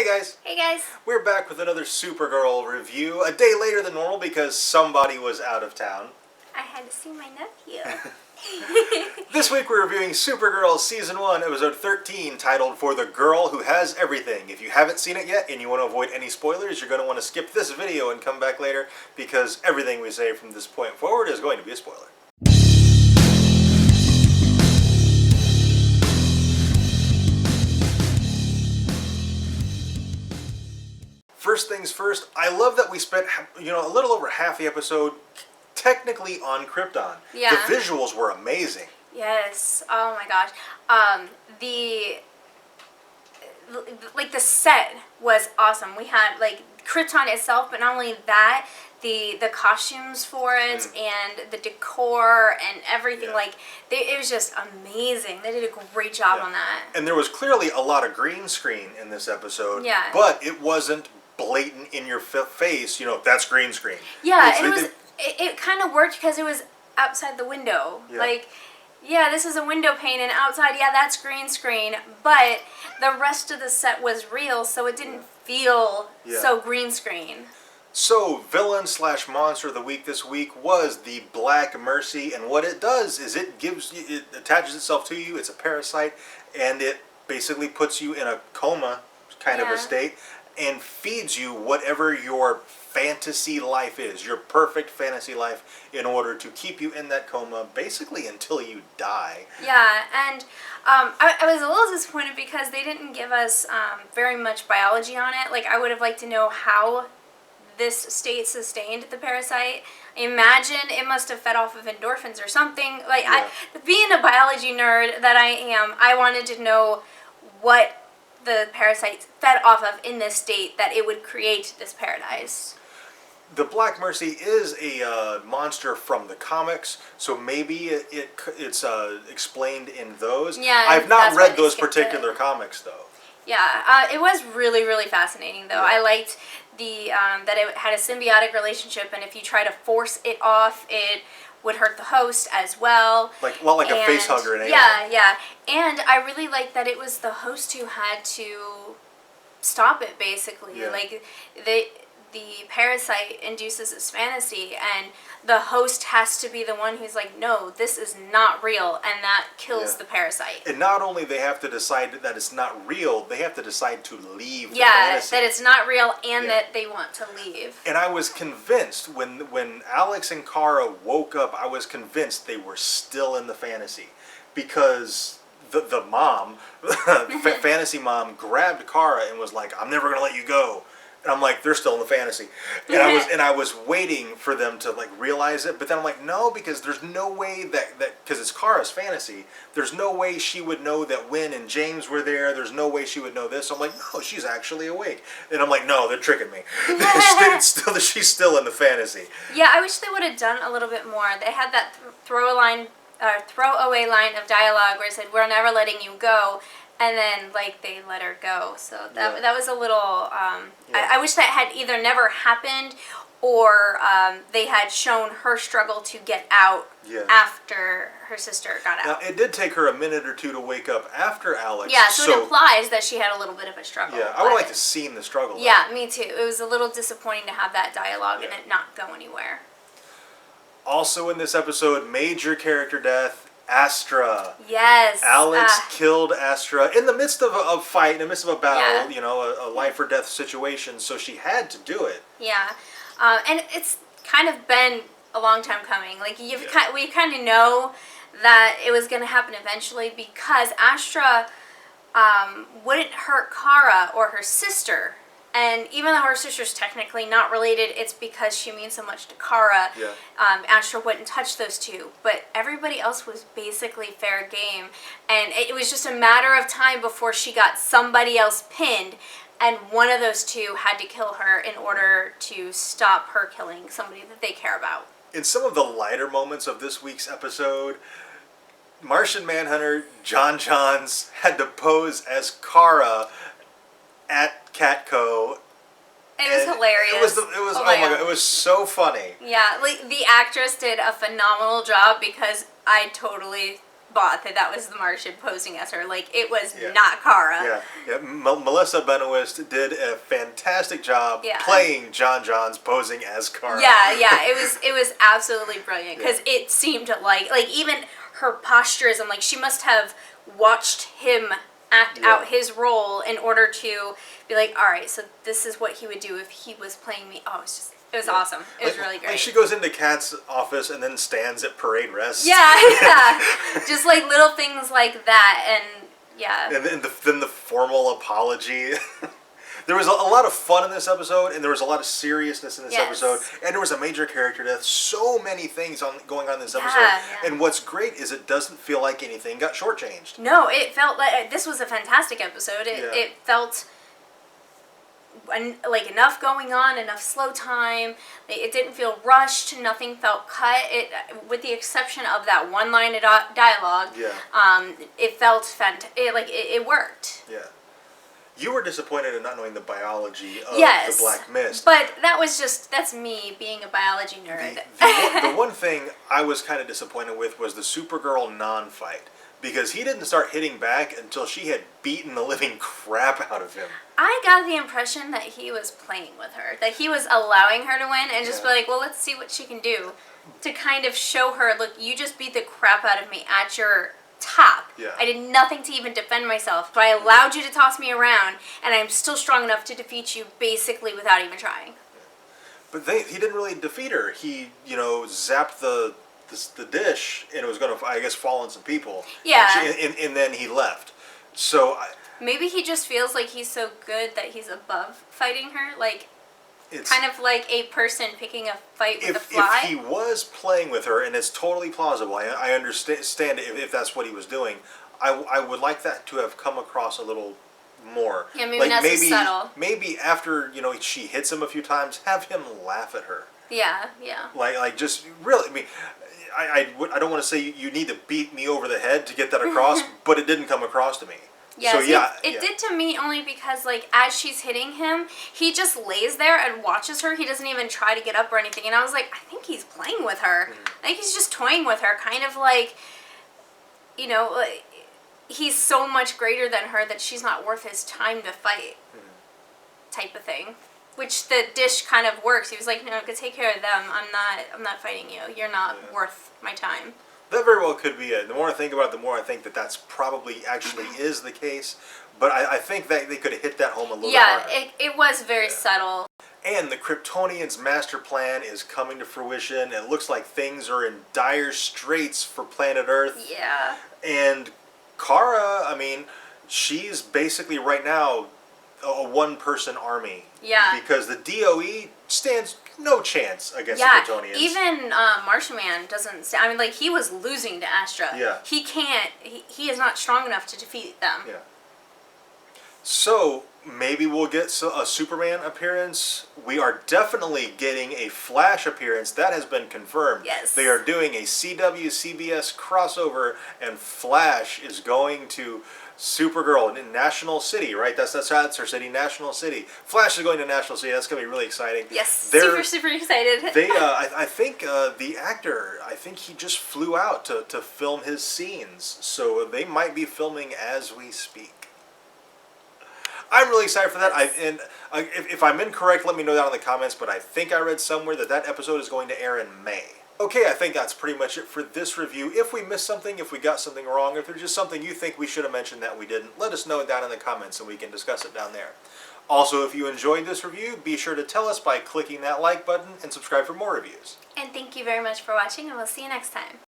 guys! Hey guys! We're back with another Supergirl review, a day later than normal because somebody was out of town. I had to see my nephew. This week we're reviewing Supergirl Season 1, Episode 13, titled For the Girl Who Has Everything. If you haven't seen it yet and you want to avoid any spoilers, you're going to want to skip this video and come back later because everything we say from this point forward is going to be a spoiler. First things first, I love that we spent, a little over half the episode technically on Krypton. Yeah. The visuals were amazing. Yes. Oh my gosh. The set was awesome. We had Krypton itself, but not only that, the costumes for it and the decor and everything. Yeah. It was just amazing. They did a great job on that. And there was clearly a lot of green screen in this episode. Yeah. But it wasn't blatant in your face, that's green screen. Yeah, it kind of worked because it was outside the window. Yeah. This is a window pane, and outside, that's green screen, but the rest of the set was real, so it didn't feel so green screen. So, villain/monster of the week this week was the Black Mercy, and what it does is it attaches itself to you, it's a parasite, and it basically puts you in a coma kind of a state, and feeds you whatever your fantasy life is, your perfect fantasy life, in order to keep you in that coma basically until you die. Yeah, and I was a little disappointed because they didn't give us very much biology on it. I would have liked to know how this state sustained the parasite. I imagine it must have fed off of endorphins or something. Being a biology nerd that I am, I wanted to know what the parasite fed off of in this state that it would create this paradise. The Black Mercy is a monster from the comics, so maybe it's explained in those. Yeah, I've not read those particular comics though. Yeah, it was really, really fascinating though. Yeah. I liked that it had a symbiotic relationship, and if you try to force it off, it would hurt the host as well. A face hugger in Alien. Yeah. And I really liked that it was the host who had to stop it, basically. Yeah. The parasite induces this fantasy, and the host has to be the one who's like, no, this is not real, and that kills the parasite. And not only they have to decide that it's not real, they have to decide to leave the fantasy. That it's not real and that they want to leave. And I was convinced when Alex and Kara woke up, I was convinced they were still in the fantasy, because the mom, fantasy mom, grabbed Kara and was like, I'm never going to let you go. And I'm like, they're still in the fantasy. And I was waiting for them to realize it, but then I'm like, no, because there's no way that because it's Kara's fantasy, there's no way she would know that Wynn and James were there. There's no way she would know this. So I'm like, no, she's actually awake. And I'm like, no, they're tricking me. She's still in the fantasy. Yeah, I wish they would have done a little bit more. They had that throwaway line of dialogue where it said, "We're never letting you go." And then, they let her go. So that was a little... I wish that had either never happened or they had shown her struggle to get out after her sister got out. Now, it did take her a minute or two to wake up after Alex. Yeah, so it implies that she had a little bit of a struggle. Yeah, I would like to see the struggle. Yeah, me too. It was a little disappointing to have that dialogue and it not go anywhere. Also in this episode, major character death. Astra. Yes. Alex killed Astra in the midst of a fight, in the midst of a battle, a life or death situation, so she had to do it. Yeah. And it's kind of been a long time coming. We kind of know that it was going to happen eventually because Astra wouldn't hurt Kara or her sister. And even though her sister's technically not related, it's because she means so much to Kara. Yeah. Astra wouldn't touch those two. But everybody else was basically fair game. And it was just a matter of time before she got somebody else pinned. And one of those two had to kill her in order to stop her killing somebody that they care about. In some of the lighter moments of this week's episode, Martian Manhunter John Johns had to pose as Kara at Catco. It was hilarious. It was oh my god, it was so funny. Yeah, the actress did a phenomenal job because I totally bought that was the Martian posing as her. Like, it was Yeah. not Kara. Yeah. Melissa Benoist did a fantastic job Yeah. playing John Johns posing as Kara. Yeah, it was absolutely brilliant because it seemed like even her posturism, like she must have watched him act out his role in order to be like, all right, so this is what he would do if he was playing me. Oh, it was awesome. It was really great. Like she goes into Kat's office and then stands at parade rest. Yeah. Just like little things like that, and yeah. And then the formal apology. There was a lot of fun in this episode, and there was a lot of seriousness in this episode, and there was a major character death. So many things going on in this episode. Yeah. And what's great is it doesn't feel like anything got shortchanged. No, it felt like this was a fantastic episode. It felt like enough going on, enough slow time. It didn't feel rushed. Nothing felt cut. It, with the exception of that one line of dialogue. Yeah. It felt it worked. Yeah. You were disappointed in not knowing the biology of Yes, the Black Mist. But that's me being a biology nerd. The one thing I was kind of disappointed with was the Supergirl non-fight. Because he didn't start hitting back until she had beaten the living crap out of him. I got the impression that he was playing with her. That he was allowing her to win and just be like, well, let's see what she can do. To kind of show her, look, you just beat the crap out of me at your top. Yeah. I did nothing to even defend myself, but I allowed you to toss me around, and I'm still strong enough to defeat you basically without even trying. But he didn't really defeat her. He, zapped the dish, and it was going to, I guess, fall on some people. Yeah. And then he left. So maybe he just feels like he's so good that he's above fighting her. Like, it's kind of like a person picking a fight with a fly. If he was playing with her, and it's totally plausible, I understand if that's what he was doing, I would like that to have come across a little more. Yeah, maybe not so subtle. Maybe after, she hits him a few times, have him laugh at her. Yeah. Like just really, I mean, I don't want to say you need to beat me over the head to get that across, but it didn't come across to me. Yes, so it did to me only because, like, as she's hitting him, he just lays there and watches her. He doesn't even try to get up or anything. And I was like, I think he's playing with her. I think he's just toying with her, kind of like, he's so much greater than her that she's not worth his time to fight, type of thing. Which the dish kind of works. He was like, no, go take care of them. I'm not fighting you. You're not worth my time. That very well could be it. The more I think about it, the more I think that's probably actually is the case. But I think that they could have hit that home a little bit harder. Yeah, it was very subtle. And the Kryptonians' master plan is coming to fruition. It looks like things are in dire straits for planet Earth. Yeah. And Kara, I mean, she's basically right now a one-person army. Yeah. Because the DOE stands no chance against the Kryptonians. Even Martian Man doesn't. I mean, like, he was losing to Astra. Yeah. He can't. He is not strong enough to defeat them. Yeah. So maybe we'll get a Superman appearance. We are definitely getting a Flash appearance. That has been confirmed. Yes. They are doing a CW-CBS crossover, and Flash is going to Supergirl in National City, right? That's her city, National City. Flash is going to National City. That's going to be really exciting. Yes, super excited. I think the actor, he just flew out to film his scenes, so they might be filming as we speak. I'm really excited for that. If I'm incorrect, let me know that in the comments. But I think I read somewhere that episode is going to air in May. Okay, I think that's pretty much it for this review. If we missed something, if we got something wrong, if there's just something you think we should have mentioned that we didn't, let us know down in the comments and we can discuss it down there. Also, if you enjoyed this review, be sure to tell us by clicking that like button and subscribe for more reviews. And thank you very much for watching, and we'll see you next time.